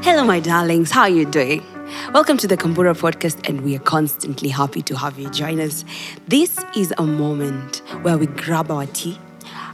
Hello, my darlings. How are you doing? Welcome to the Kambura podcast, and we are constantly happy to have you join us. This is a moment where we grab our tea,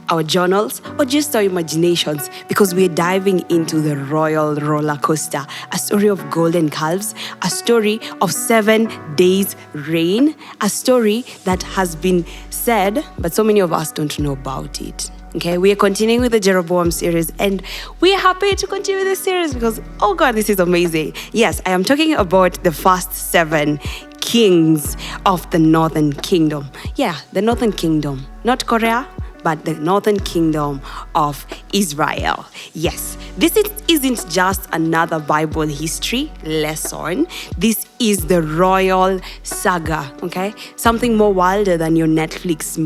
our journals, or just our imaginations because we're diving into the royal roller coaster, a story of golden calves, a story of 7 days reign, a story that has been said, but so many of us don't know about it. Okay, we are continuing with the Jeroboam series, and we are happy to continue this series because, oh God, this is amazing. Yes, I am talking about the first 7 kings of the Northern Kingdom. Yeah, the Northern Kingdom, not Korea, but the Northern Kingdom of Israel. Yes, this isn't just another Bible history lesson. This is the Royal Saga, okay? Something more wilder than your Netflix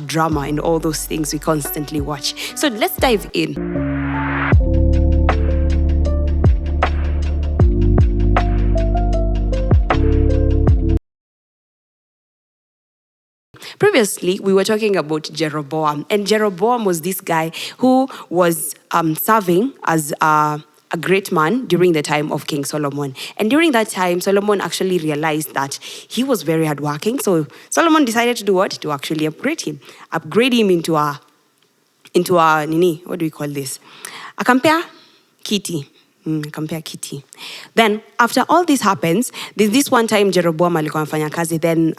drama and all those things we constantly watch. So let's dive in. Previously, we were talking about Jeroboam, and Jeroboam was this guy who was serving as a great man during the time of King Solomon. And during that time, Solomon actually realized that he was very hardworking. So Solomon decided to do what? To actually upgrade him. Upgrade him into a nini, what do we call this? A compare kitty. Compare kitty. Then after all this happens, this one time Jeroboam alikuwa anafanya kazi, then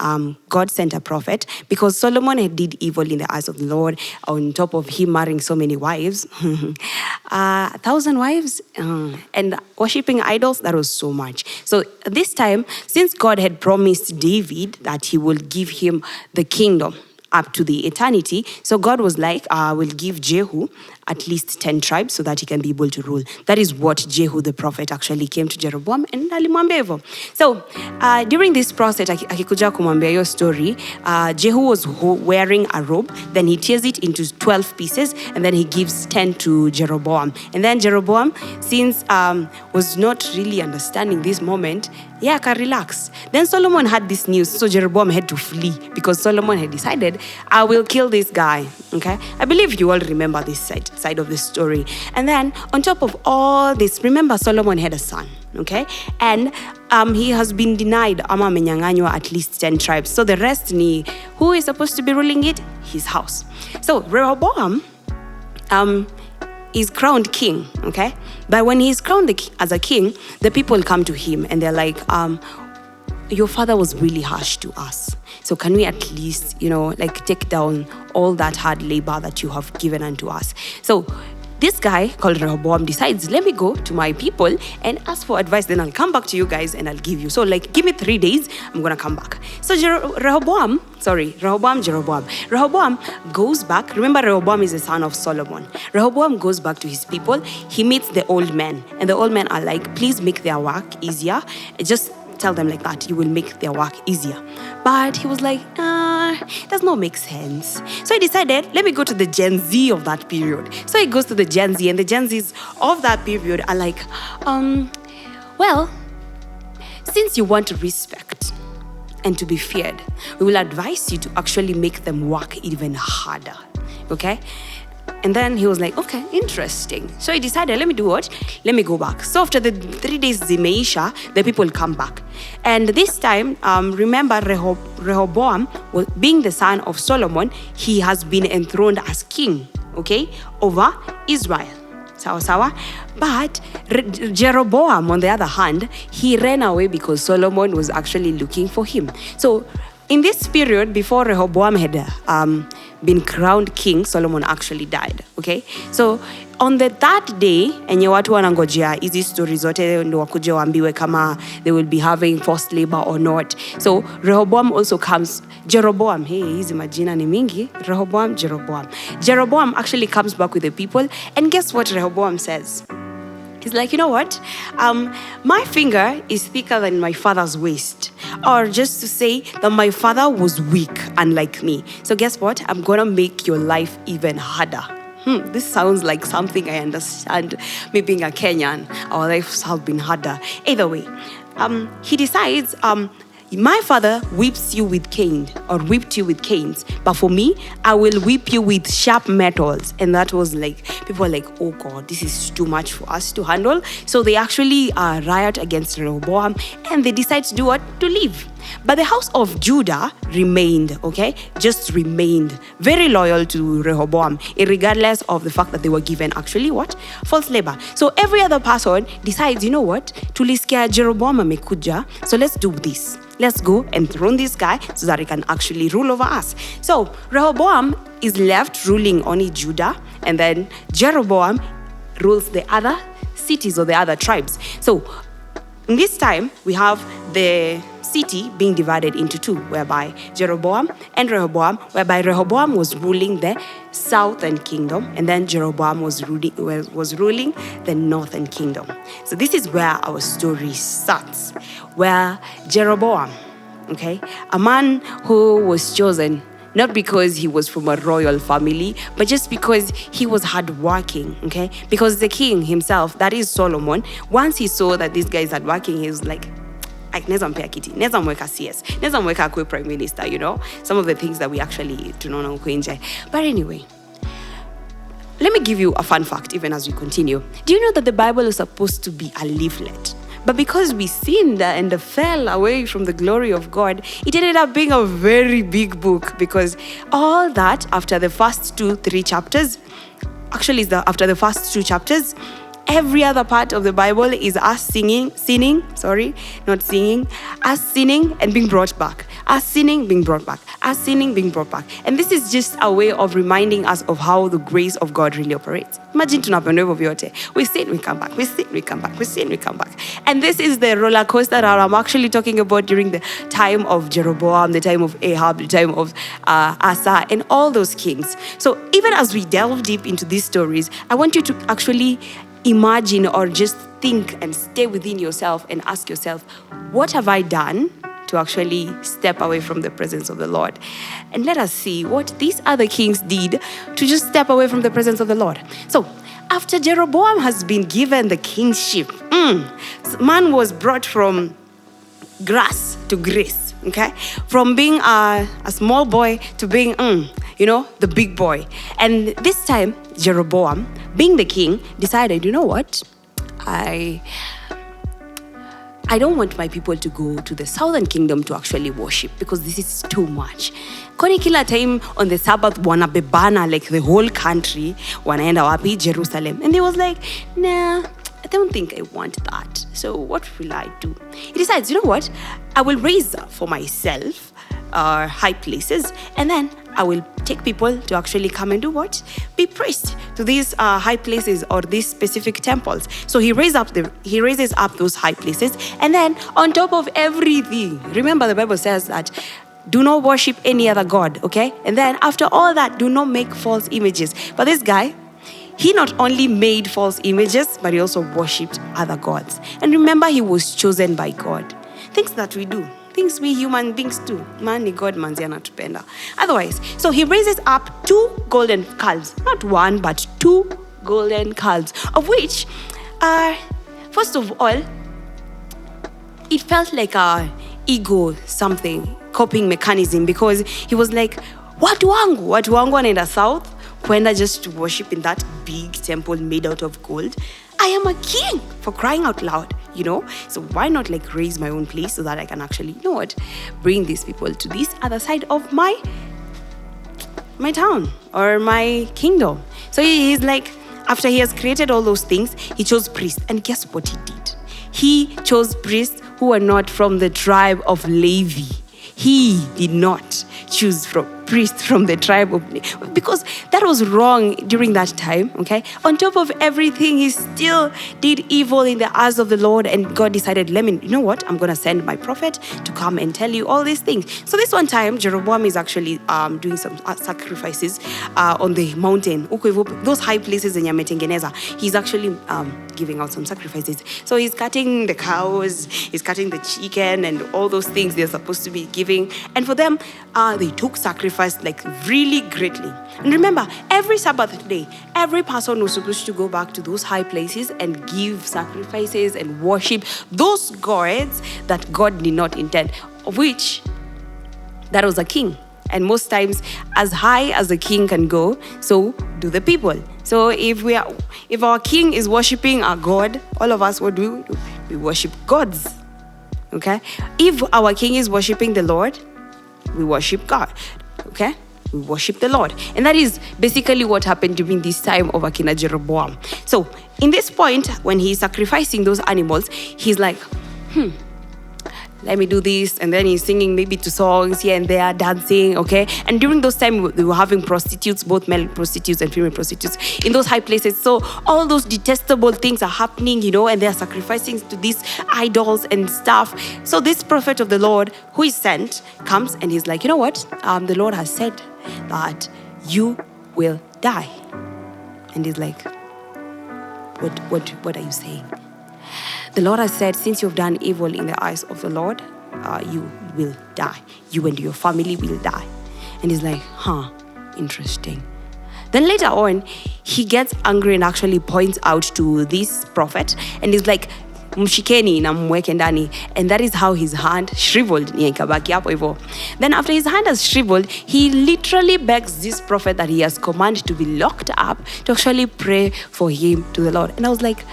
God sent a prophet because Solomon had did evil in the eyes of the Lord, on top of him marrying so many wives. 1,000 wives and worshipping idols. That was so much. So this time, since God had promised David that he will give him the kingdom up to the eternity. So God was like, I will give Jehu at least 10 tribes so that he can be able to rule. That is what Jehu the prophet actually came to Jeroboam and alimwambia hivyo. So during this process, akikuja kumwambia your story, Jehu was wearing a robe, then he tears it into 12 pieces, and then he gives 10 to Jeroboam. And then Jeroboam, since was not really understanding this moment, can relax. Then Solomon had this news, so Jeroboam had to flee because Solomon had decided, I will kill this guy. Okay, I believe you all remember this side of the story. And then on top of all this, remember Solomon had a son. Okay, and he has been denied ama amenyanganywa at least 10 tribes. So the rest who is supposed to be ruling it? His house. So Rehoboam is crowned king, okay? But when he's crowned as a king, the people come to him and they're like, your father was really harsh to us. So can we at least, take down all that hard labor that you have given unto us? So this guy called Rehoboam decides, let me go to my people and ask for advice. Then I'll come back to you guys and I'll give you. So give me 3 days, I'm going to come back. So Rehoboam goes back. Remember, Rehoboam is the son of Solomon. Rehoboam goes back to his people. He meets the old men. And the old men are like, please make their work easier. Just tell them like that, you will make their work easier. But he was like, does not make sense. So he decided, let me go to the Gen Z of that period. So he goes to the Gen Z, and the Gen Zs of that period are like, well, since you want to respect and to be feared, we will advise you to actually make them work even harder. Okay? And then he was like, okay, interesting. So he decided, let me do what? Let me go back. So after the 3 days Zimeisha, the people come back. And this time, remember Rehoboam, being the son of Solomon, he has been enthroned as king, okay, over Israel. Sawa. But Jeroboam, on the other hand, he ran away because Solomon was actually looking for him. So in this period, before Rehoboam had been crowned king, Solomon actually died. Okay, so on the third day, enye watu wanangojea hizi stories zote ndo wakuje waambiwe kama they will be having forced labor or not. So Rehoboam also comes. Jeroboam, hizi majina ni mingi. Jeroboam actually comes back with the people, and guess what Rehoboam says? He's like, you know what? My finger is thicker than my father's waist. Or just to say that my father was weak, unlike me. So guess what? I'm going to make your life even harder. This sounds like something I understand. Me being a Kenyan, our lives have been harder. Either way, he decides, my father whips you with cane or whipped you with canes, but for me, I will whip you with sharp metals. And that was like, people were like, oh God, this is too much for us to handle. So they actually riot against Rehoboam, and they decide to do what? To leave. But the house of Judah remained, okay? Just remained very loyal to Rehoboam, regardless of the fact that they were given actually what? False labor. So every other person decides, you know what? Tulisikia Jeroboam amekuja, so let's do this. Let's go and throne this guy so that he can actually rule over us. So Rehoboam is left ruling only Judah, and then Jeroboam rules the other cities or the other tribes. So in this time, we have the city being divided into two, whereby Jeroboam and Rehoboam, whereby Rehoboam was ruling the southern kingdom, and then Jeroboam was ruling the northern kingdom. So this is where our story starts, where Jeroboam, okay, a man who was chosen not because he was from a royal family, but just because he was hardworking, okay? Because the king himself, that is Solomon, once he saw that this guy is hardworking, he was like, neza mpea kiti, neza mweka CS, neza mweka akue prime minister, you know? Some of the things that we actually tunaona huko nje. But anyway, let me give you a fun fact even as we continue. Do you know that the Bible is supposed to be a leaflet? But because we sinned and fell away from the glory of God, it ended up being a very big book, because all that after the first 2-3 chapters, actually after the first 2 chapters, every other part of the Bible is us sinning and being brought back. Us sinning, being brought back. Us sinning, being brought back. And this is just a way of reminding us of how the grace of God really operates. Imagine tunapenda hivyo vyote. We sin, we come back. We sin, we come back. We sin, we come back. And this is the roller coaster that I'm actually talking about during the time of Jeroboam, the time of Ahab, the time of Asa, and all those kings. So even as we delve deep into these stories, I want you to actually imagine or just think and stay within yourself and ask yourself, what have I done to actually step away from the presence of the Lord? And let us see what these other kings did to just step away from the presence of the Lord. So after Jeroboam has been given the kingship, man was brought from grass to grace, okay? From being a small boy to being, the big boy. And this time, Jeroboam, being the king, decided, you know what? I don't want my people to go to the southern kingdom to actually worship, because this is too much. Kwani kila time on the Sabbath wanabebana, like the whole country wanaenda wapi? Jerusalem. And he was like, nah, I don't think I want that. So what will I do? He decides, you know what? I will raise for myself high places, and then I will take people to actually come and do what? Be priests to these high places or these specific temples. So he raises up those high places, and then on top of everything, remember the Bible says that do not worship any other god, okay? And then after all that, do not make false images. But this guy, he not only made false images, but he also worshipped other gods. And remember, he was chosen by God. Things that we do. Things we human beings do. Man, God manzi anatupenda. Otherwise, so he raises up 2 golden calves. Not 1, but 2 golden calves. Of which, first of all, it felt like a ego something, coping mechanism. Because he was like, watu wangu wanaenda south, kwenda just to worship in that big temple made out of gold. I am a king, for crying out loud, So why not raise my own place so that I can actually, bring these people to this other side of my town or my kingdom. So he's like, after he has created all those things, he chose priests. And guess what he did? He chose priests who were not from the tribe of Levi. He did not choose priests from the tribe of Levi, because that was wrong during that time, okay? On top of everything, he still did evil in the eyes of the Lord, and God decided, you know what? I'm going to send my prophet to come and tell you all these things. So this one time, Jeroboam is actually doing some sacrifices on the mountain. Those high places in Yametengeneza, he's actually giving out some sacrifices. So he's cutting the cows, he's cutting the chicken, and all those things they're supposed to be giving. And for them, they took sacrifices sacrificed like really greatly. And remember, every Sabbath day, every person was supposed to go back to those high places and give sacrifices and worship those gods that God did not intend, of which that was a king. And most times, as high as the king can go, so do the people. So if our king is worshiping our God, all of us, what do? We worship gods. Okay? If our king is worshiping the Lord, we worship God. Okay? We worship the Lord. And that is basically what happened during this time of Akina Jeroboam. So, in this point, when he's sacrificing those animals, he's like, let me do this. And then he's singing maybe two songs here and there, dancing, okay? And during those times, they were having prostitutes, both male prostitutes and female prostitutes, in those high places. So all those detestable things are happening, and they're sacrificing to these idols and stuff. So this prophet of the Lord, who is sent, comes and he's like, you know what? The Lord has said that you will die. And he's like, what are you saying? The Lord has said, since you've done evil in the eyes of the Lord, you will die. You and your family will die. And he's like, interesting. Then later on, he gets angry and actually points out to this prophet. And he's like, mshikeni na mweke ndani. And that is how his hand shriveled. Then after his hand has shriveled, he literally begs this prophet that he has commanded to be locked up to actually pray for him to the Lord. And I was like,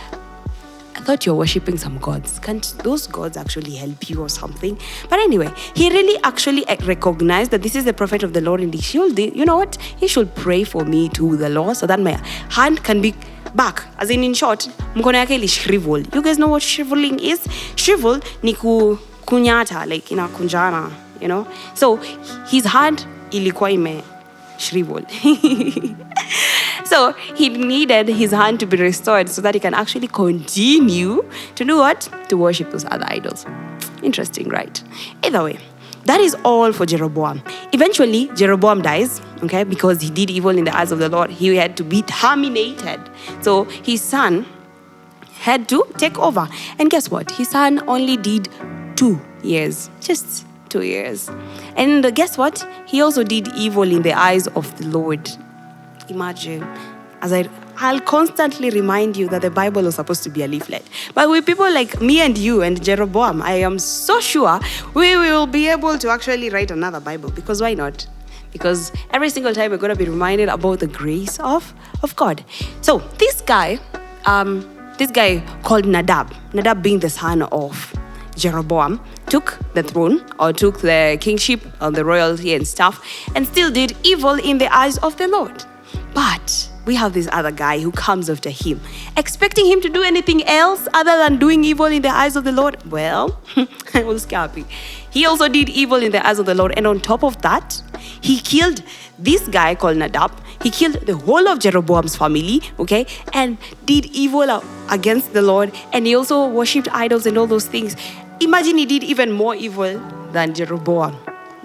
I thought you're worshipping some gods. Can't those gods actually help you or something? But anyway, he really actually recognized that this is the prophet of the Lord, and he should, you know what? He should pray for me to the Lord so that my hand can be back. As in short, mkono yake ili shrivel. You guys know what shriveling is? Shrivel ni kunyata, like kunjana, So his hand ilikuwa ime shrivel. So he needed his hand to be restored so that he can actually continue to do what? To worship those other idols. Interesting, right? Either way, that is all for Jeroboam. Eventually, Jeroboam dies, okay, because he did evil in the eyes of the Lord. He had to be terminated. So his son had to take over. And guess what? His son only did 2 years. Just 2 years. And guess what? He also did evil in the eyes of the Lord. Imagine, I'll constantly remind you that the Bible is supposed to be a leaflet. But with people like me and you and Jeroboam, I am so sure we will be able to actually write another Bible. Because why not? Because every single time we're going to be reminded about the grace of God. So this guy called Nadab being the son of Jeroboam, took the throne or took the kingship or the royalty and stuff, and still did evil in the eyes of the Lord. But we have this other guy who comes after him, expecting him to do anything else other than doing evil in the eyes of the Lord. Well, I was happy. He also did evil in the eyes of the Lord. And on top of that, he killed this guy called Nadab. He killed the whole of Jeroboam's family, okay, and did evil against the Lord. And he also worshipped idols and all those things. Imagine he did even more evil than Jeroboam.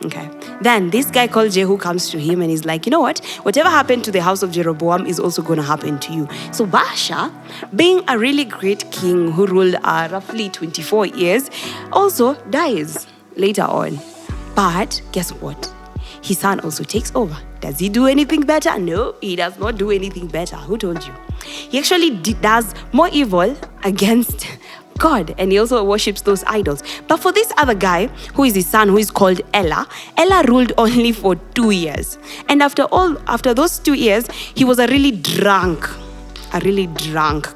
Okay. Then this guy called Jehu comes to him and he's like, you know what? Whatever happened to the house of Jeroboam is also going to happen to you. So Baasha, being a really great king who ruled roughly 24 years, also dies later on. But guess what? His son also takes over. Does he do anything better? No, he does not do anything better. Who told you? He actually does more evil against God, and he also worships those idols. But for this other guy, who is his son, who is called Ella ruled only for 2 years. And after those 2 years, he was a really drunk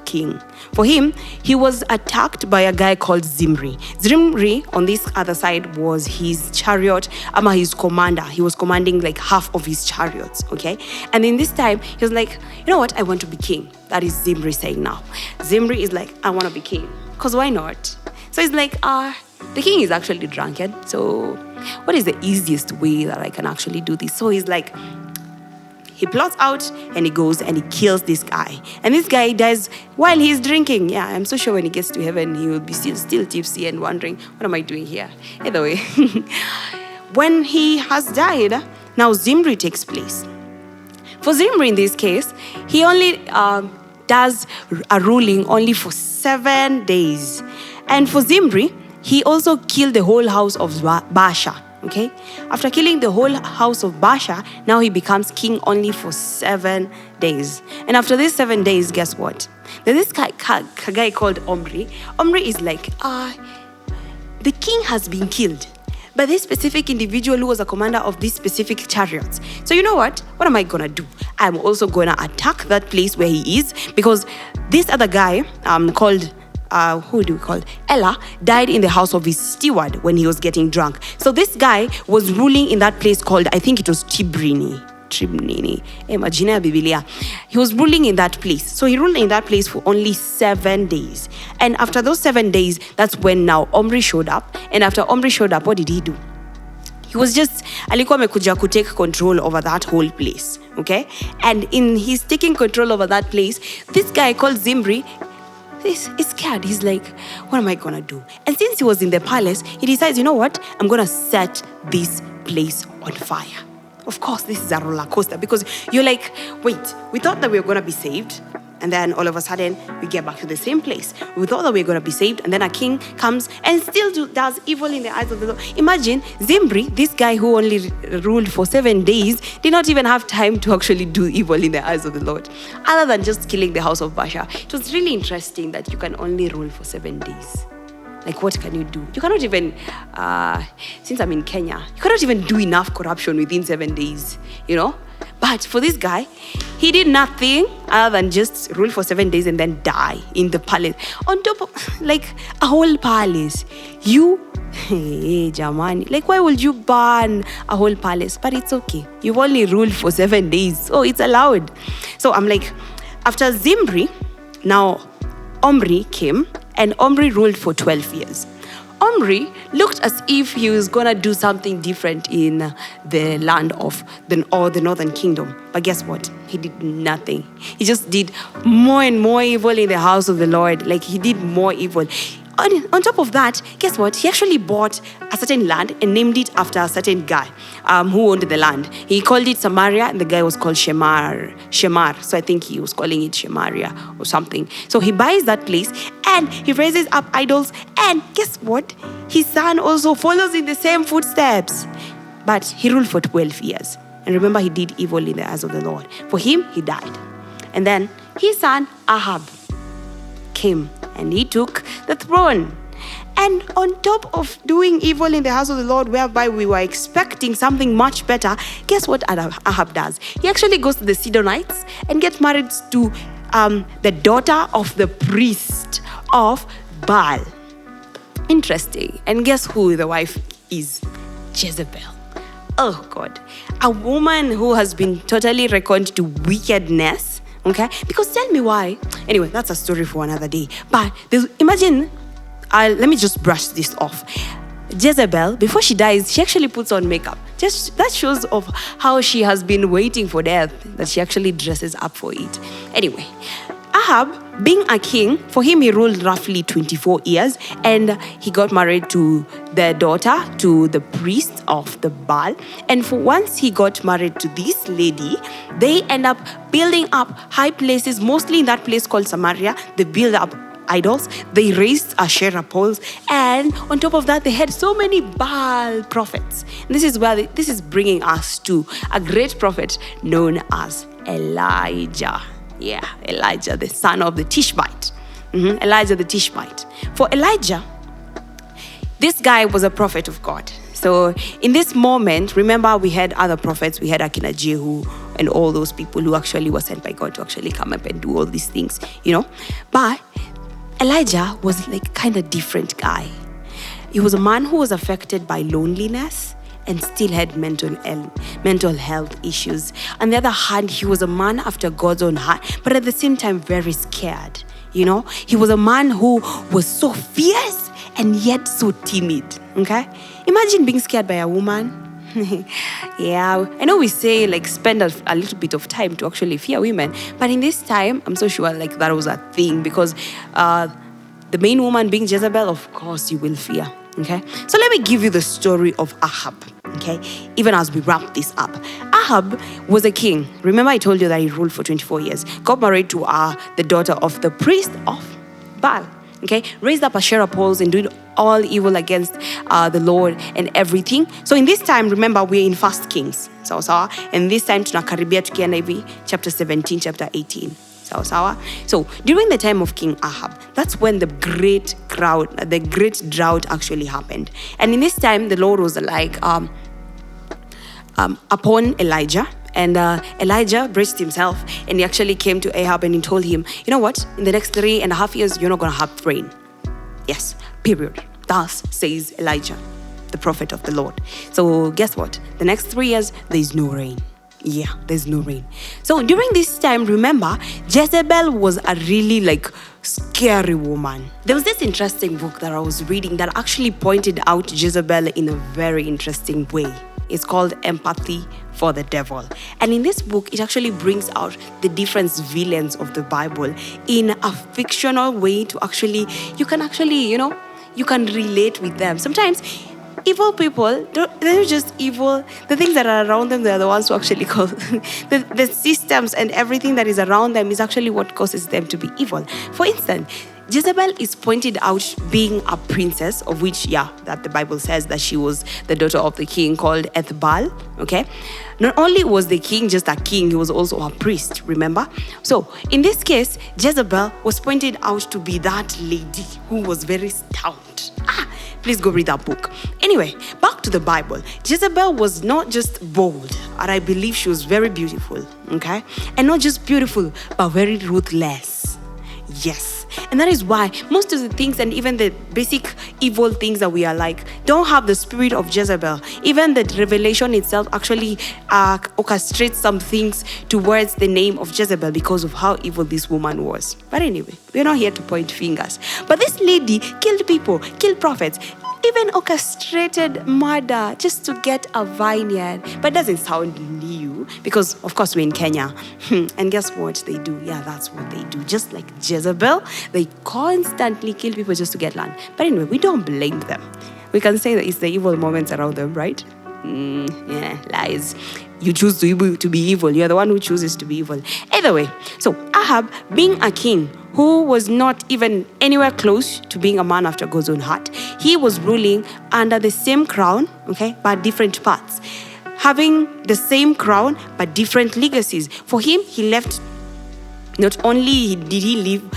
king. For him, he was attacked by a guy called Zimri. Zimri, on this other side, was his chariot, his commander. He was commanding like half of his chariots, okay? And in this time, he was like, you know what? I want to be king. That is Zimri saying now. Zimri is like, I want to be king. Because why not? So he's like, the king is actually drunken. So what is the easiest way that I can actually do this? So he's like, he plots out and he goes and he kills this guy. And this guy dies while he's drinking. Yeah, I'm so sure when he gets to heaven, he will be still tipsy and wondering, what am I doing here? Either way, when he has died, now Zimri takes place. For Zimri in this case, he only does a ruling only for 7 days. And for Zimri, he also killed the whole house of Baasha. Okay? After killing the whole house of Baasha, now he becomes king only for 7 days. And after these 7 days, guess what? There's this guy called Omri. Omri is like, the king has been killed by this specific individual who was a commander of these specific chariots. So you know what? What am I gonna do? I'm also gonna attack that place where he is, because this other guy called who do we call Ella died in the house of his steward when he was getting drunk. So this guy was ruling in that place called, I think it was Tibrini. Imagine Biblia. He was ruling in that place. So he ruled in that place for only 7 days. And after those 7 days, that's when now Omri showed up. And after Omri showed up, what did he do? He was just, alikuwa amekuja to take control over that whole place. Okay? And in his taking control over that place, this guy called Zimri, he's scared. He's like, what am I gonna do? And since he was in the palace, he decides, you know what? I'm gonna set this place on fire. Of course, this is a roller coaster, because you're like, wait, we thought that we were gonna be saved, and then all of a sudden we get back to the same place. We thought that we were gonna be saved, and then a king comes and still does evil in the eyes of the Lord. Imagine Zimri, this guy who only ruled for 7 days, did not even have time to actually do evil in the eyes of the Lord, other than just killing the house of Baasha. It was really interesting that you can only rule for 7 days. Like, what can you do? You cannot even, since I'm in Kenya, you cannot even do enough corruption within 7 days, you know? But for this guy, he did nothing other than just rule for 7 days and then die in the palace. On top of, like, a whole palace. Hey, Jamani. Like, why would you burn a whole palace? But it's okay. You've only ruled for 7 days, so it's allowed. So I'm like, after Zimri, now Omri came, and Omri ruled for 12 years. Omri looked as if he was gonna do something different in the land of the northern kingdom. But guess what? He did nothing. He just did more and more evil in the house of the Lord. Like, he did more evil. On top of that, guess what? He actually bought a certain land and named it after a certain guy who owned the land. He called it Samaria, and the guy was called Shemar. So I think he was calling it Shemaria or something. So he buys that place and he raises up idols. And guess what? His son also follows in the same footsteps. But he ruled for 12 years. And remember, he did evil in the eyes of the Lord. For him, he died. And then his son Ahab came and he took the throne. And on top of doing evil in the house of the Lord, whereby we were expecting something much better, guess what Ahab does? He actually goes to the Sidonites and gets married to the daughter of the priest of Baal. Interesting. And guess who the wife is? Jezebel. Oh God. A woman who has been totally reckoned to wickedness. Okay? Because tell me why. Anyway, that's a story for another day. But imagine, let me just brush this off. Jezebel, before she dies, she actually puts on makeup. Just that shows of how she has been waiting for death, that she actually dresses up for it. Anyway, Ahab, being a king, for him he ruled roughly 24 years, and he got married to the daughter to the priest of the Baal. And for once he got married to this lady, they end up building up high places, mostly in that place called Samaria. They build up idols, they raised Asherah poles, and on top of that, they had so many Baal prophets. And this is bringing us to a great prophet known as Elijah. Yeah, Elijah, the son of the Tishbite. Elijah the Tishbite. For Elijah, this guy was a prophet of God. So in this moment, remember we had other prophets. We had Akina Jehu and all those people who actually were sent by God to actually come up and do all these things, you know. But Elijah was like kind of different guy. He was a man who was affected by loneliness and still had mental health issues. On the other hand, he was a man after God's own heart, but at the same time very scared. You know, he was a man who was so fierce and yet so timid. Okay, imagine being scared by a woman. Yeah, I know we say like spend a little bit of time to actually fear women, but in this time, I'm so sure like that was a thing, because the main woman being Jezebel, of course you will fear. Okay, so let me give you the story of Ahab. Okay, even as we wrap this up, Ahab was a king. Remember I told you that he ruled for 24 years. Got married to the daughter of the priest of Baal. Okay, raised up Asherah poles and doing all evil against the Lord and everything. So in this time, remember, we're in First Kings. And this time tunakaribia tukienda hivi chapter 17, chapter 18. So during the time of King Ahab, that's when the great drought actually happened. And in this time, the Lord was like upon Elijah. And Elijah braced himself, and he actually came to Ahab and he told him, you know what? In the next 3.5 years, you're not going to have rain. Yes, period. Thus says Elijah, the prophet of the Lord. So guess what? The next 3 years, there's no rain. Yeah, there's no rain. So during this time, remember, Jezebel was a really scary woman. There was this interesting book that I was reading that actually pointed out Jezebel in a very interesting way. It's called Empathy for the Devil. And in this book, it actually brings out the different villains of the Bible in a fictional way to actually, you can relate with them. Sometimes evil people, they're just evil. The things that are around them, they're the ones who actually cause the systems and everything that is around them is actually what causes them to be evil. For instance, Jezebel is pointed out being a princess, of which, that the Bible says that she was the daughter of the king called Ethbaal, okay? Not only was the king just a king, he was also a priest, remember? So, in this case, Jezebel was pointed out to be that lady who was very stout. Please go read that book. Anyway, back to the Bible. Jezebel was not just bold, and I believe she was very beautiful, okay? And not just beautiful, but very ruthless. Yes. And that is why most of the things and even the basic evil things that we are like don't have the spirit of Jezebel. Even the revelation itself actually orchestrates some things towards the name of Jezebel because of how evil this woman was. But anyway, we're not here to point fingers. But this lady killed people, killed prophets, even orchestrated murder just to get a vineyard. But it doesn't sound new because, of course, we're in Kenya. And guess what they do? Yeah, that's what they do. Just like Jezebel, they constantly kill people just to get land. But anyway, we don't blame them. We can say that it's the evil moments around them, right? Lies. You choose to be evil. You're the one who chooses to be evil. Either way, so Ahab, being a king who was not even anywhere close to being a man after God's own heart, he was ruling under the same crown, okay, but different parts. Having the same crown, but different legacies. For him, he left, not only did he leave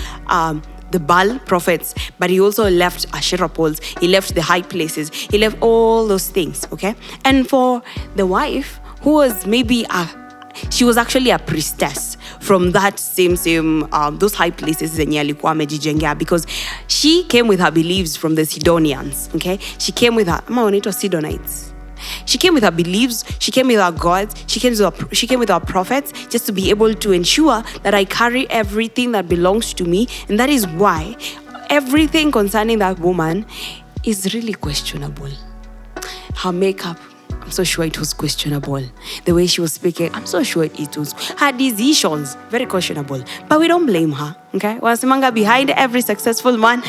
the Baal prophets, but he also left Asherah poles. He left the high places. He left all those things, okay? And for the wife, who was she was actually a priestess from that same those high places zenye alikuwa amejijengea, because she came with her beliefs from the Sidonians, okay? She came with her Sidonites. She came with her beliefs, she came with her gods, she came with her prophets, just to be able to ensure that I carry everything that belongs to me. And that is why everything concerning that woman is really questionable. Her makeup, I'm so sure it was questionable. The way she was speaking, I'm so sure it was. Her decisions, very questionable. But we don't blame her, okay? Wasimanga, behind every successful man,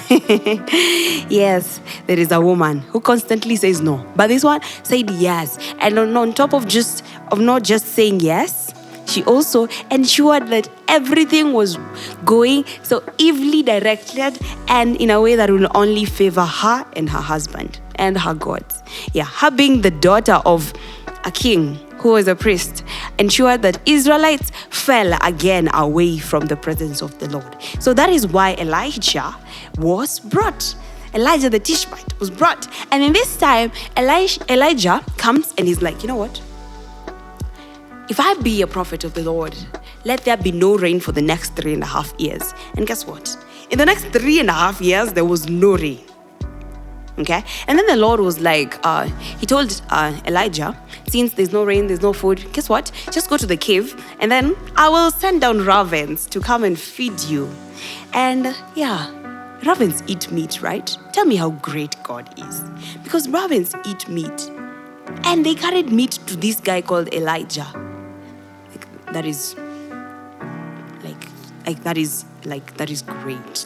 yes, there is a woman who constantly says no. But this one said yes. And on top of not just saying yes, she also ensured that everything was going so evilly directed and in a way that will only favor her and her husband and her gods. Yeah, her being the daughter of a king who was a priest ensured that Israelites fell again away from the presence of the Lord. So that is why Elijah was brought. Elijah the Tishbite was brought. And in this time, Elijah comes and he's like, you know what? If I be a prophet of the Lord, let there be no rain for the next 3.5 years. And guess what? In the next 3.5 years, there was no rain. Okay? And then the Lord was like, he told Elijah, since there's no rain, there's no food, guess what? Just go to the cave and then I will send down ravens to come and feed you. And ravens eat meat, right? Tell me how great God is. Because ravens eat meat. And they carried meat to this guy called Elijah. That is great.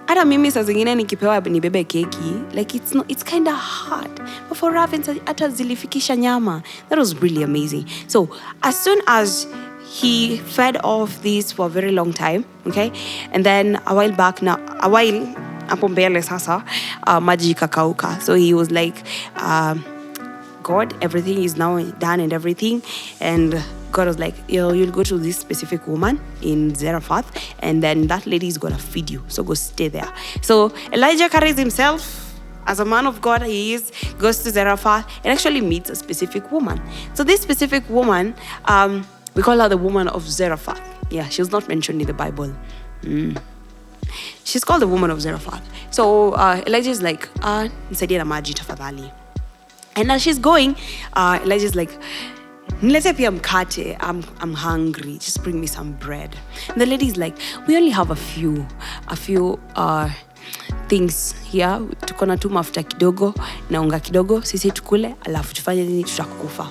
Hata mimi saa zingine nikipewa nibebe keki, it's kind of hard. But for ravens, hata zilifikisha nyama. That was really amazing. So as soon as he fed off these for a very long time, okay? And then a while hapo mbele sasa, maji ikakauka. So he was like, God, everything is now done and everything. And God was like, you'll go to this specific woman in Zarephath, and then that lady is going to feed you. So go stay there. So Elijah carries himself as a man of God. He goes to Zarephath and actually meets a specific woman. So this specific woman, we call her the woman of Zarephath. Yeah, she was not mentioned in the Bible. She's called the woman of Zarephath. So Elijah is like, nisaidie na maji tafadhali. And as she's going, Elijah's like, nilete pia mkate, I'm hungry, just bring me some bread. And the lady's like, we only have a few things here. Tuko na tu mafuta kidogo na unga kidogo, sisi tukule, alafu tufanye nini, tutakufa.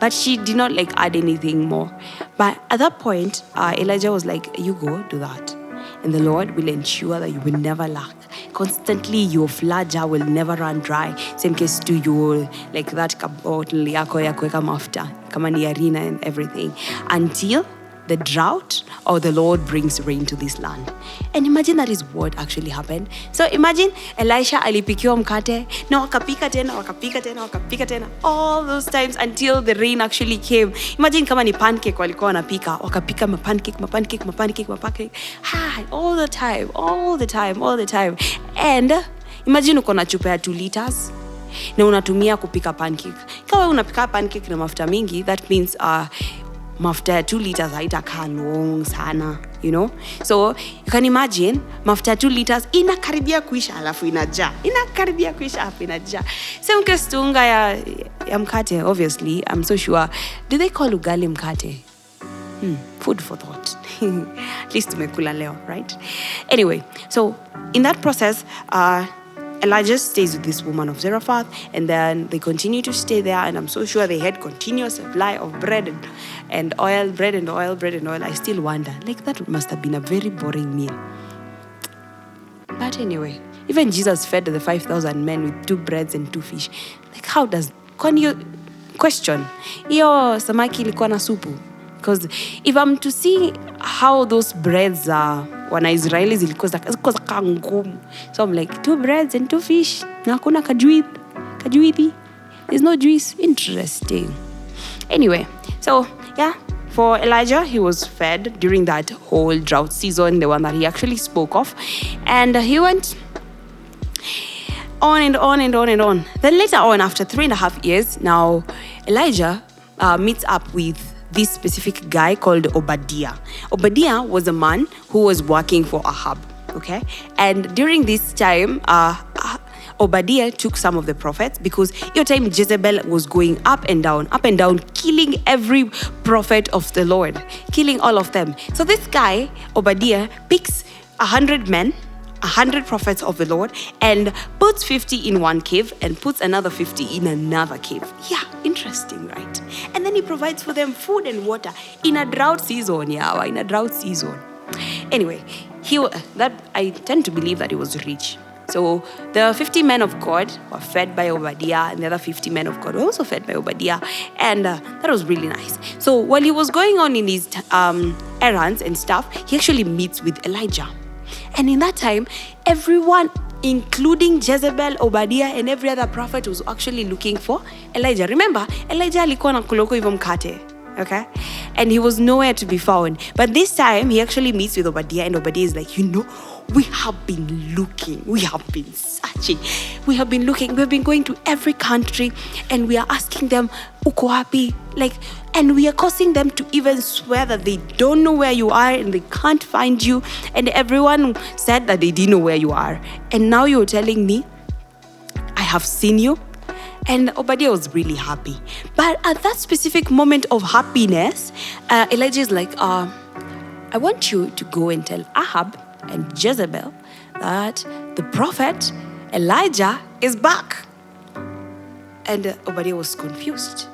But she did not like add anything more. But at that point, Elijah was like, you go do that, and the Lord will ensure that you will never lack. Constantly, your flour jar will never run dry. Same case to your, like that bottle yako ya kuweka mafuta, kama ni arena and everything, until the drought or the Lord brings rain to this land. And imagine that is what actually happened. So imagine Elisha alipikiwa mkate, na wakapika tena, all those times until the rain actually came. Imagine kama ni pancake walikuwa wanapika, wakapika mapancake, all the time. And imagine uko na chupa ya 2 liters na unatumia kupika pancake. Kama unapika pancake na mafuta mingi, that means mafuta ya 2 liters haitakaa long sana, you know. So you can imagine mafuta ya 2 liters inakaribia kuisha, alafu inajaa. Same case to unga ya mkate, obviously. I'm so sure. Do they call ugali mkate? Food for thought. At least tumekula leo, right? Anyway, so in that process, Elijah stays with this woman of Zarephath, and then they continue to stay there, and I'm so sure they had continuous supply of bread and oil. I still wonder, like, that must have been a very boring meal. But anyway, even Jesus fed the 5,000 men with 2 breads and 2 fish. Like, how does, can you question, iyo samaki ilikuwa na supu? Because if I'm to see how those breads are, wana-Israeli zilikuwa ngumu. So I'm like, 2 breads and 2 fish. Na hakuna kajuithi. There's no juice. Interesting. Anyway, so yeah, for Elijah, he was fed during that whole drought season, the one that he actually spoke of. And he went on and on. Then later on, after 3.5 years, now Elijah meets up with this specific guy called Obadiah. Obadiah was a man who was working for Ahab, okay? And during this time, Obadiah took some of the prophets, because your time Jezebel was going up and down, killing every prophet of the Lord, killing all of them. So this guy, Obadiah, picks 100 men, 100 prophets of the Lord, and puts 50 in one cave and puts another 50 in another cave. Yeah, interesting, right? And then he provides for them food and water in a drought season. Anyway, I tend to believe that he was rich. So the 50 men of God were fed by Obadiah, and the other 50 men of God were also fed by Obadiah, and that was really nice. So while he was going on in his errands and stuff, he actually meets with Elijah. And in that time, everyone, including Jezebel, Obadiah, and every other prophet, was actually looking for Elijah. Remember, Elijah alikuwa na kuloko hivyo mkate, okay? And he was nowhere to be found. But this time, he actually meets with Obadiah, and Obadiah is like, we have been looking, we have been searching, we have been going to every country, and we are asking them, uko wapi? Like, and we are causing them to even swear that they don't know where you are and they can't find you. And everyone said that they didn't know where you are. And now you're telling me, I have seen you. And Obadiah was really happy. But at that specific moment of happiness, Elijah is like, I want you to go and tell Ahab and Jezebel that the prophet Elijah is back. And Obadiah was confused,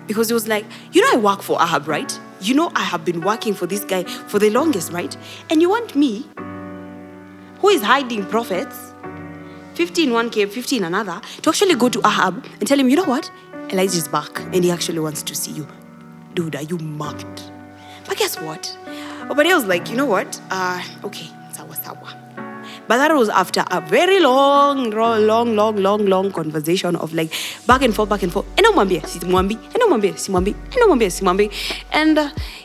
because he was like, I work for Ahab, right? I have been working for this guy for the longest, right? And you want me, who is hiding prophets, 50 in one cave, 50 in another, to actually go to Ahab and tell him, you know what? Elijah is back and he actually wants to see you. dude, are you mad? But guess what? Obadiah was like, you know what? Okay, sawa sawa. But that was after a very long conversation of like back and forth. And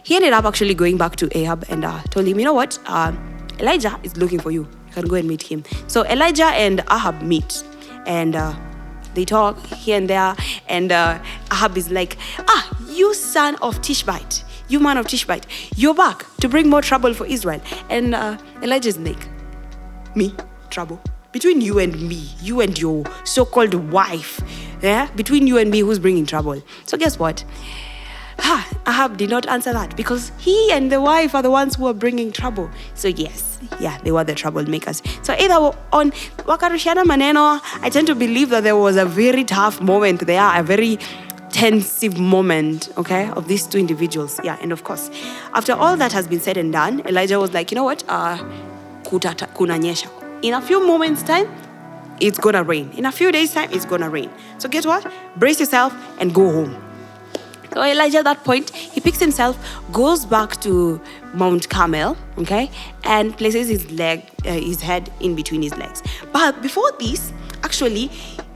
he ended up actually going back to Ahab and told him, you know what? Elijah is looking for you. You can go and meet him. So Elijah and Ahab meet, and they talk here and there. And Ahab is like, you son of Tishbite, you man of Tishbite, you're back to bring more trouble for Israel. And Elijah is like, me? Trouble? Between you and me, you and your so-called wife, yeah? Between you and me, who's bringing trouble? So guess what? Ahab did not answer that because he and the wife are the ones who are bringing trouble. So yes, they were the troublemakers. So either on Wakarushiana Maneno, I tend to believe that there was a very tough moment there, a very tensive moment, okay, of these two individuals. Yeah, and of course, after all that has been said and done, Elijah was like, you know what? Kunanyesha. In a few moments' time, it's gonna rain. In a few days' time, it's gonna rain. So guess what? Brace yourself and go home. So Elijah, at that point, he picks himself, goes back to Mount Carmel, okay, and places his head in between his legs. But before this, actually,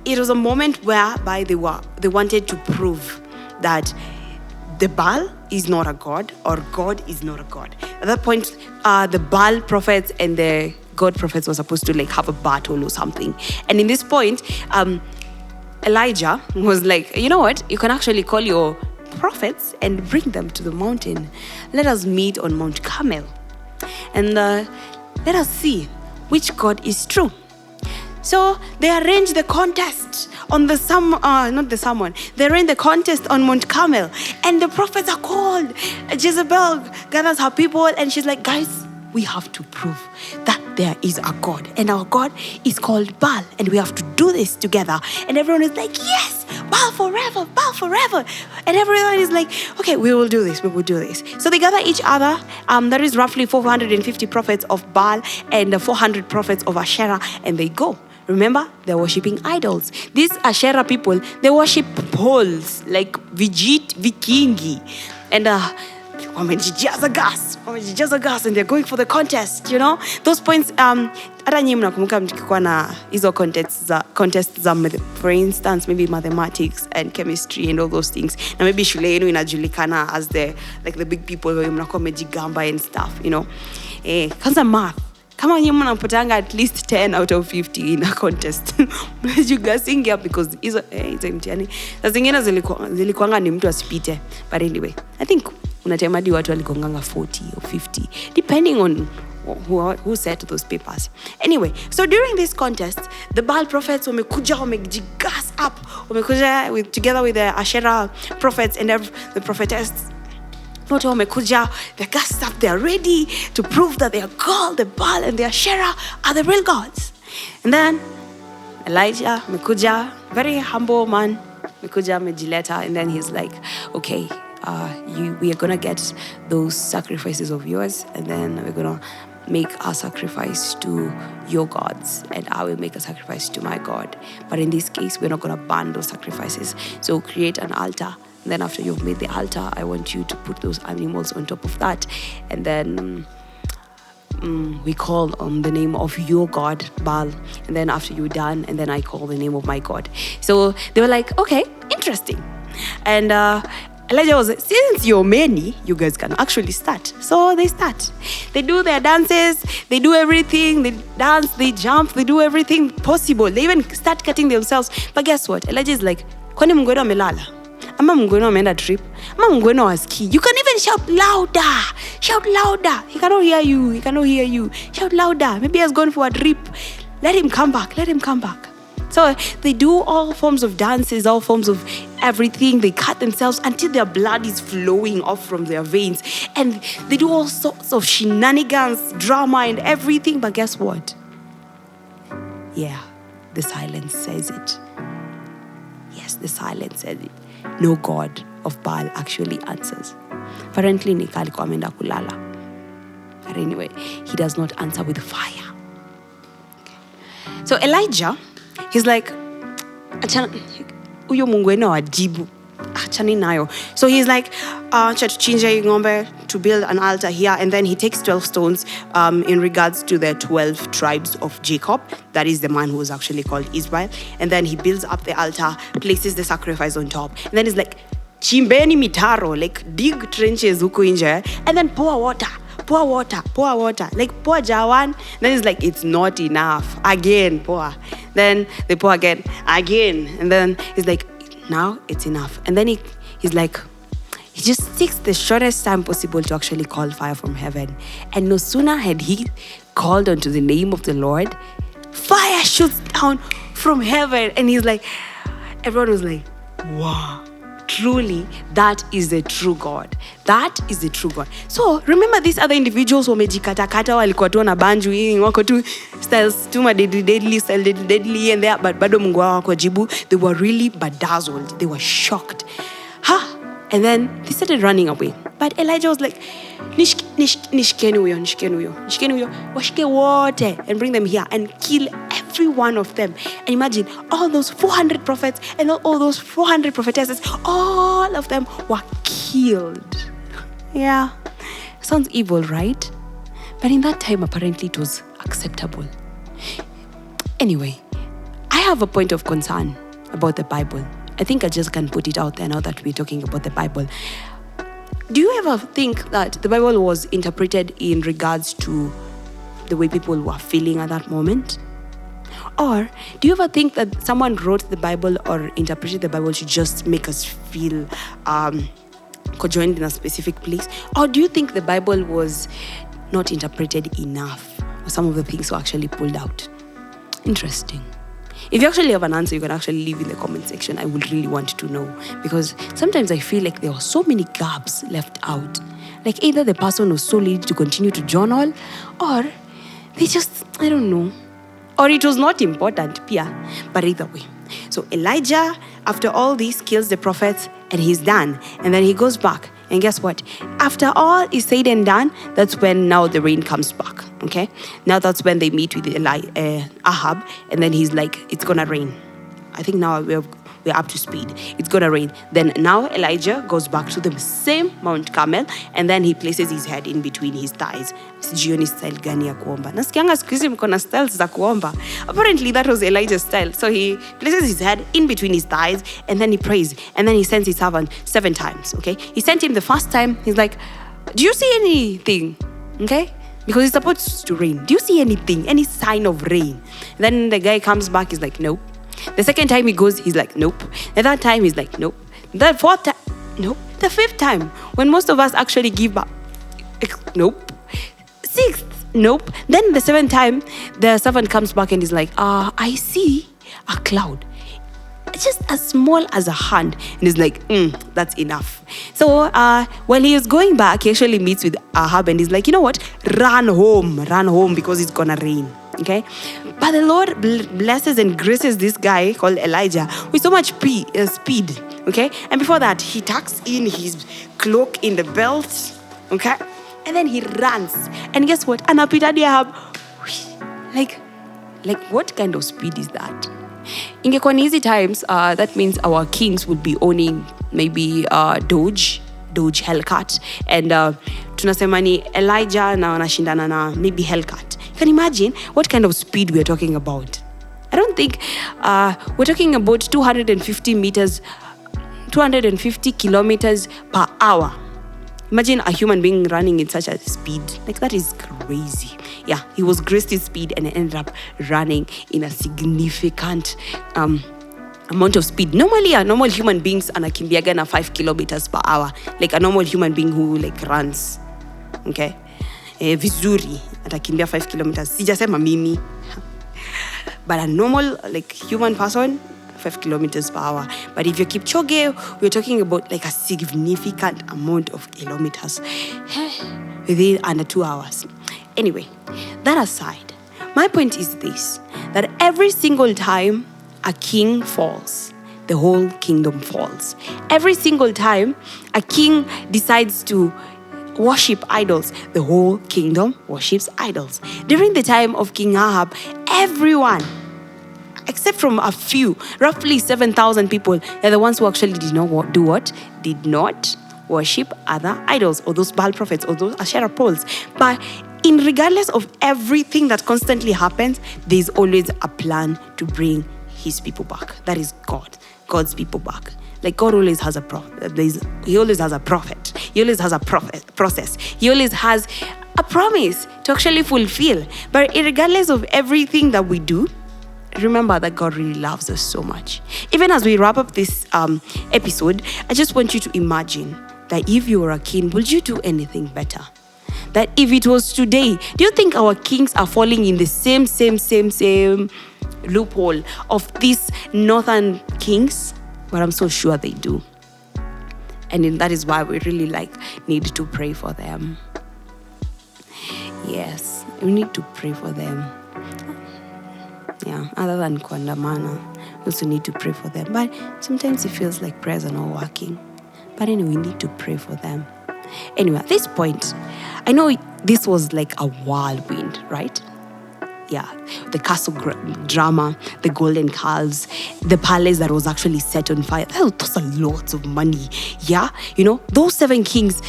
it was a moment whereby they wanted to prove that the Baal is not a god, or God is not a god. At that point, the Baal prophets and the God prophets were supposed to like have a battle or something. And in this point, Elijah was like, you know what? You can actually call your prophets and bring them to the mountain. Let us meet on Mount Carmel, and let us see which God is true. So they arranged the contest on They arranged the contest on Mount Carmel, and the prophets are called. Jezebel gathers her people, and she's like, guys, we have to prove that there is a God, and our God is called Baal, and we have to do this together. And everyone is like, yes, Baal forever, Baal forever. And everyone is like, okay, we will do this. So they gather each other. There is roughly 450 prophets of Baal and 400 prophets of Asherah, and they go. Remember, they're worshipping idols. These Asherah people, they worship poles like Vijit Vikingi. And wamejijaza gas, and they're going for the contest, you know. Those points, hata nyinyi mnakumbuka mkikuwa na hizo contests za, for instance, maybe mathematics and chemistry and all those things. Na maybe shule yenu inajulikana as the big people who mnakuwa mejigamba and stuff, you know. Kwanza math. Kama nyinyi mnapotanga at least 10 out of 50 in a contest. Mnajigasingia because hizo mtihani. Sasa zingine zilikuanga ni mtu asipite. But anyway, I think unatemadi watu walikonganga 40 or 50 depending on who set those papers. Anyway, so during this contest, the Baal prophets wamejigas up, together with the Asherah prophets and the prophetess. They're gassed up, they're ready to prove that they are God, the Baal and the Asherah are the real gods. And then Elijah mekuja, very humble man, mekuja mejileta, and then he's like, okay, we are gonna get those sacrifices of yours, and then we're gonna make a sacrifice to your gods, and I will make a sacrifice to my God. But in this case, we're not gonna burn those sacrifices. So create an altar. And then after you've made the altar, I want you to put those animals on top of that. And then we call on the name of your God, Baal. And then after you're done, and then I call the name of my God. So they were like, okay, interesting. And Elijah was like, since you're many, you guys can actually start. So they start. They do their dances. They do everything. They dance, they jump, they do everything possible. They even start cutting themselves. But guess what? Elijah is like, kwani mngweno amelala? Ama mngweno ameenda trip? Ama mngweno aski? You can even shout louder. Shout louder. He cannot hear you. Shout louder. Maybe he has gone for a trip. Let him come back. So they do all forms of dances, all forms of everything. They cut themselves until their blood is flowing off from their veins. And they do all sorts of shenanigans, drama and everything. But guess what? Yeah, the silence says it. Yes, the silence says it. No God of Baal actually answers. Apparently, Nika alikuwa ameenda kulala. But anyway, he does not answer with fire. Okay. So Elijah, he's like, uyo Mungu wenu awajibu. chani nayo. So he's like, chinja ng'ombe to build an altar here. And then he takes 12 stones in regards to the 12 tribes of Jacob. That is the man who was actually called Israel. And then he builds up the altar, places the sacrifice on top. And then he's like, chimbeni mitaro, like dig trenches huko nje, and then pour water. Like pour jawan. Then it's like, it's not enough. Again, pour. Then they pour again. And then he's like, now it's enough. And then he's like, he just takes the shortest time possible to actually call fire from heaven. And no sooner had he called unto the name of the Lord, fire shoots down from heaven. And he's like, everyone was like, wow. Truly, that is the true God. That is the true God. So, remember these other individuals who wamejikatakata walikuwa tu na banju hii wako tu styles tu deadly and there, but bado Mungu wao hakujibu. They were really bedazzled. They were shocked. And then they started running away. But Elijah was like, nishikeni huyo, washike wote and bring them here and kill every one of them. And imagine all those 400 prophets and all those 400 prophetesses, all of them were killed. Yeah, sounds evil, right? But in that time, apparently it was acceptable. Anyway, I have a point of concern about the Bible. I think I just can put it out there now that we're talking about the Bible. Do you ever think that the Bible was interpreted in regards to the way people were feeling at that moment? Or do you ever think that someone wrote the Bible or interpreted the Bible to just make us feel conjoined in a specific place? Or do you think the Bible was not interpreted enough, or some of the things were actually pulled out? Interesting. If you actually have an answer, you can actually leave in the comment section. I would really want to know, because sometimes I feel like there were so many gaps left out. Like either the person was so lazy to continue to journal, or they just, I don't know. Or it was not important, Pia. But either way. So Elijah, after all this, kills the prophets and he's done. And then he goes back. And guess what? After all is said and done, that's when now the rain comes back. Okay? Now that's when they meet with Ahab. And then he's like, it's going to rain. I think now we're up to speed. It's going to rain. Then now Elijah goes back to the same Mount Carmel. And then he places his head in between his thighs. Sijioni style gani ya kuomba. Nasikianga siku hizi mko na styles za kuomba. Apparently that was Elijah's style. So he places his head in between his thighs and then he prays. And then he sends his servant 7 times. Okay? He sent him the first time. He's like, do you see anything? Okay? Because it's supposed to rain. Do you see anything? Any sign of rain? And then the guy comes back. He's like, nope. The second time he goes, he's like, nope. The third time, he's like, nope. The fourth time, nope. The 5th time, when most of us actually give up, nope. 6th, nope. Then the 7th time, the servant comes back and is like, I see a cloud. Just as small as a hand. And he's like, that's enough. So while he is going back, he actually meets with Ahab and he's like, you know what? Run home because it's gonna rain. Okay? But the Lord blesses and graces this guy called Elijah with so much speed. Okay? And before that, he tucks in his cloak in the belt. Okay? And then he runs. And guess what? Anapita Ahab. Like what kind of speed is that? Ingekuwa ni easy times, that means our kings would be owning maybe Doge Hellcat. And tunasema ni Elijah na wanashindana na maybe Hellcat. You can imagine what kind of speed we are talking about. I don't think we're talking about 250 kilometers per hour. Imagine a human being running in such a speed. Like, that is crazy. Yeah, he was graced in speed and ended up running in a significant amount of speed. Normally, a normal human being anakimbiaga na 5 kilometers per hour. Like a normal human being who like runs. Okay? Vizuri, atakimbia 5 kilometers. Sijasema mimi. But a normal like human person, 5 kilometers per hour. But if you keep Kipchoge, we're talking about like a significant amount of kilometers within under 2 hours. Anyway, that aside, my point is this, that every single time a king falls, the whole kingdom falls. Every single time a king decides to worship idols, the whole kingdom worships idols. During the time of King Ahab, everyone except from a few, roughly 7,000 people, they're the ones who actually did not do what? Did not worship other idols, or those Baal prophets, or those Asherah poles. But regardless of everything that constantly happens, there's always a plan to bring his people back. That is God's people back. Like God always has a prophet. He always has a prophet. He always has a process. He always has a promise to actually fulfill. But regardless of everything that we do, remember that God really loves us so much. Even as we wrap up this episode, I just want you to imagine that if you were a king, would you do anything better? That if it was today, do you think our kings are falling in the same loophole of these northern kings? But I'm so sure they do. And that is why we really need to pray for them. Yes, we need to pray for them. Yeah, other than kuandamana, we also need to pray for them. But sometimes it feels like prayers are not working. But anyway, we need to pray for them. Anyway, at this point, I know this was like a whirlwind, right? Yeah, the castle drama, the golden calves, the palace that was actually set on fire. Those are lots of money. Yeah, those 7 kings,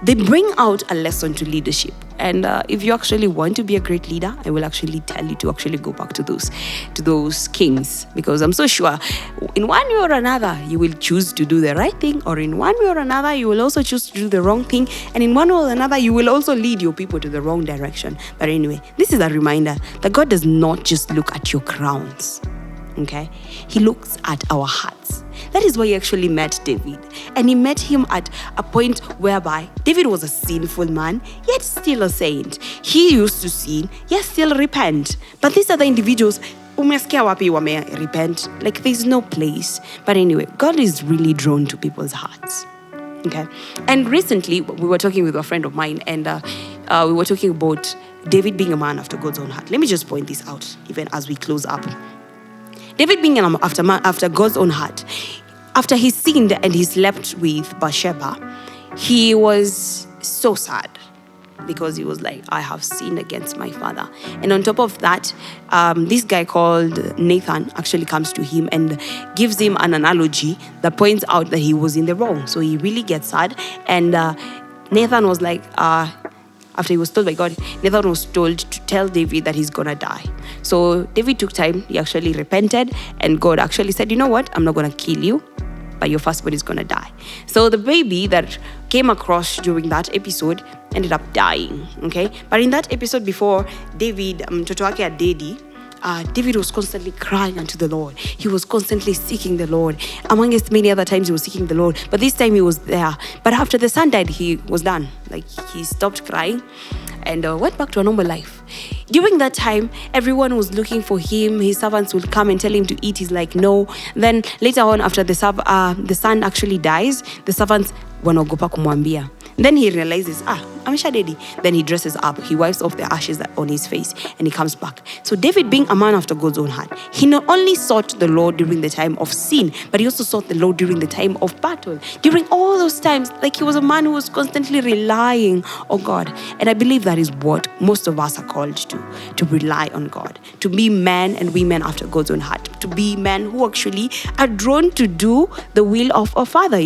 they bring out a lesson to leadership. And if you actually want to be a great leader, I will actually tell you to actually go back to those kings, because I'm so sure in one way or another you will choose to do the right thing, or in one way or another you will also choose to do the wrong thing, and in one way or another you will also lead your people to the wrong direction. But anyway, this is a reminder that God does not just look at your crowns. Okay, he looks at our hearts. That is why he actually met David. And he met him at a point whereby David was a sinful man, yet still a saint. He used to sin, yet still repent. But these other individuals, umesikia wapi wame repent? Like there's no place. But anyway, God is really drawn to people's hearts. Okay. And recently, we were talking with a friend of mine, and we were talking about David being a man after God's own heart. Let me just point this out, even as we close up. David being after God's own heart, after he sinned and he slept with Bathsheba, he was so sad because he was like, I have sinned against my father. And on top of that, this guy called Nathan actually comes to him and gives him an analogy that points out that he was in the wrong. So he really gets sad. And Nathan was like, after he was told by God, Nathan was told to tell David that he's gonna die. So David took time, he actually repented, and God actually said, you know what, I'm not gonna kill you, but your firstborn is gonna die. So the baby that came across during that episode ended up dying, okay? But in that episode before, David, mtoto wake adedi, David was constantly crying unto the Lord. He was constantly seeking the Lord. Amongst many other times he was seeking the Lord, but this time he was there. But after the son died, he was done. Like he stopped crying and went back to a normal life. During that time, everyone was looking for him. His servants would come and tell him to eat. He's like, no. Then later on, after the son actually dies, the servants wanaogopa kumwambia. Then he realizes, amesha dedi. Then he dresses up. He wipes off the ashes on his face and he comes back. So David, being a man after God's own heart, he not only sought the Lord during the time of sin, but he also sought the Lord during the time of battle. During all those times, like he was a man who was constantly relying on God. And I believe that is what most of us are called to rely on God, to be men and women after God's own heart, to be men who actually are drawn to do the will of our Father,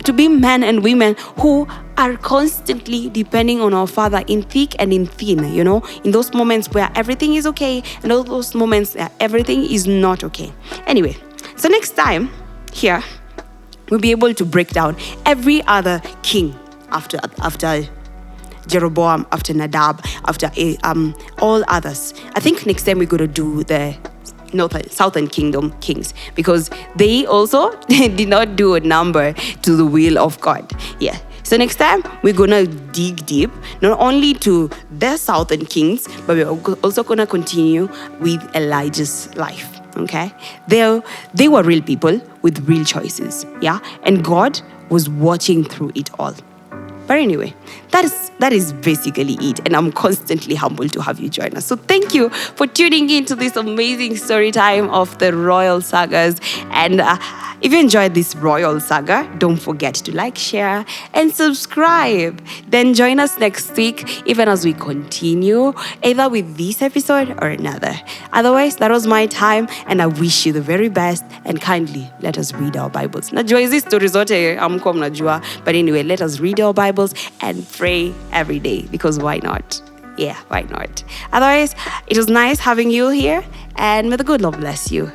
to be men and women who are constantly depending on our Father in thick and in thin, in those moments where everything is okay and all those moments where everything is not okay. Anyway, so next time here, we'll be able to break down every other king after Jeroboam, after Nadab, after all others. I think next time we're going to do the Southern Kingdom kings, because they also did not do a number to the will of God. Yeah. So next time we're gonna dig deep, not only to the Southern kings, but we're also gonna continue with Elijah's life. Okay, they were real people with real choices. Yeah, and God was watching through it all. But anyway, that is basically it. And I'm constantly humbled to have you join us. So thank you for tuning in to this amazing story time of the Royal Sagas. And If you enjoyed this Royal Saga, don't forget to like, share, and subscribe. Then join us next week, even as we continue, either with this episode or another. Otherwise, that was my time, and I wish you the very best. And kindly, let us read our Bibles. Najua hizi stories zote hamkuwa mnajua, but anyway, let us read our Bibles and pray every day, because why not? Yeah, why not? Otherwise, it was nice having you here, and may the good Lord bless you.